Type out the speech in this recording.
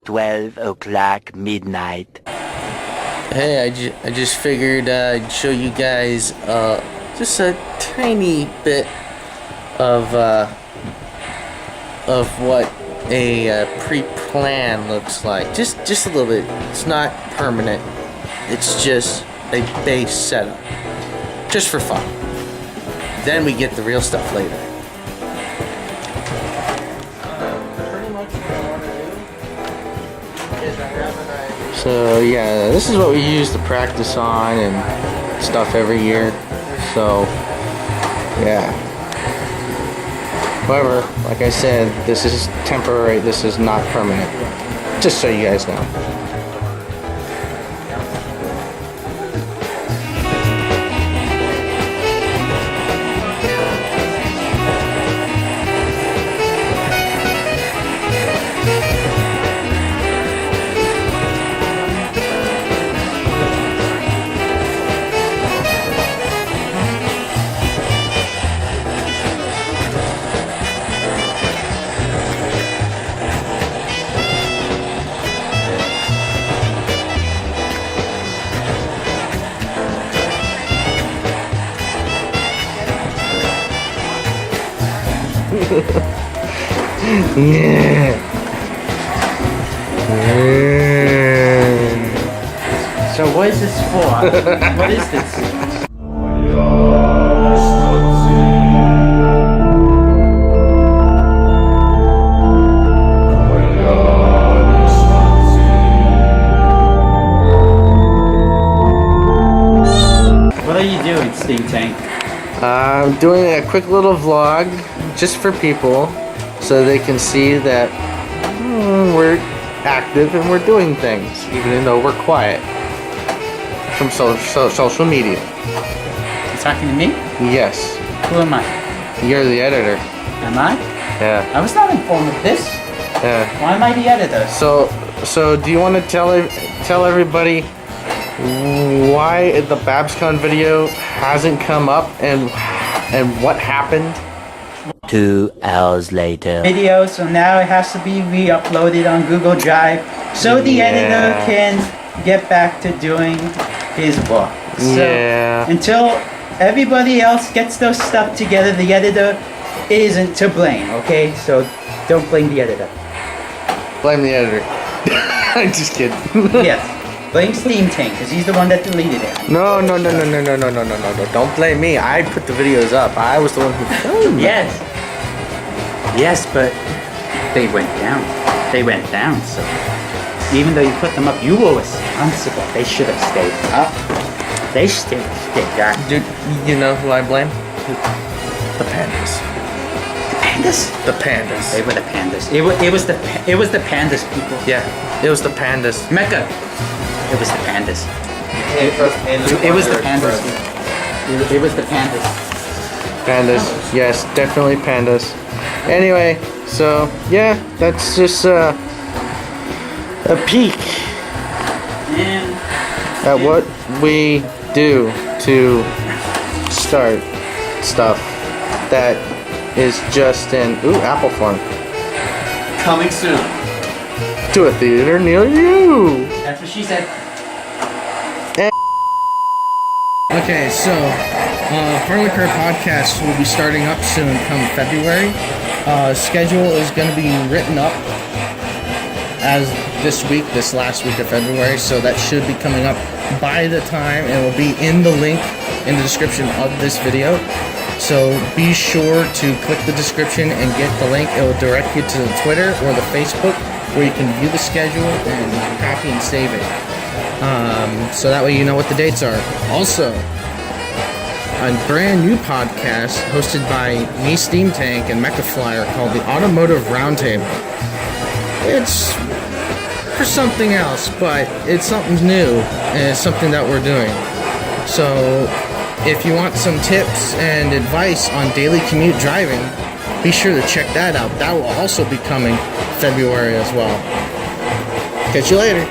12 o'clock midnight. Hey, I just figured I'd show you guys just a tiny bit of what a pre-plan looks like. Just a little bit. It's not permanent. It's just a base setup, just for fun. Then we get the real stuff later. So yeah, this is what we use to practice on and stuff every year. So yeah. However, like I said, this is temporary. This is not permanent. Just so you guys know. So what is this for? What is this? What are you doing, SteamTank? I'm doing a quick little vlog just for people so they can see that we're active and we're doing things even though we're quiet from social media. You talking to me? Yes. Who am I? You're the editor. Am I? Yeah. I was not informed of this. Yeah. Why am I the editor? So do you want to tell everybody why the BabsCon video hasn't come up and what happened? 2 hours later. Video, so now it has to be re-uploaded on Google Drive so the editor can get back to doing his work. So until everybody else gets their stuff together, the editor isn't to blame, okay? So don't blame the editor. Blame the editor. I'm just kidding. Yes. Blame SteamTank, because he's the one that deleted it. No. Don't blame me. I put the videos up. I was the one who filmed them. Yes, but they went down. They went down, so even though you put them up, you were responsible. They should have stayed up. They stayed down. Dude, you know who I blame? The pandas. The pandas? The pandas. They were the pandas. It was the pandas, people. Yeah, it was the pandas. Mecha. It was the pandas. It was the pandas. It was the pandas. Pandas. Yes, definitely pandas. Anyway, so yeah, that's just a peek at what we do to start stuff that is just in Apple Farm. Coming soon to a theater near you. That's what she said. Okay, so Parlor Car Podcast will be starting up soon come February. Schedule is going to be written up as this last week of February, so that should be coming up by the time it will be in the link in the description of this video. So be sure to click the description and get the link. It will direct you to the Twitter or the Facebook where you can view the schedule and copy and save it. So that way you know what the dates are. Also, a brand new podcast hosted by me, SteamTank, and Mecha called the Automotive Roundtable. It's for something else, but it's something new and it's something that we're doing. So if you want some tips and advice on daily commute driving, be sure to check that out. That will also be coming February as well. Catch you later.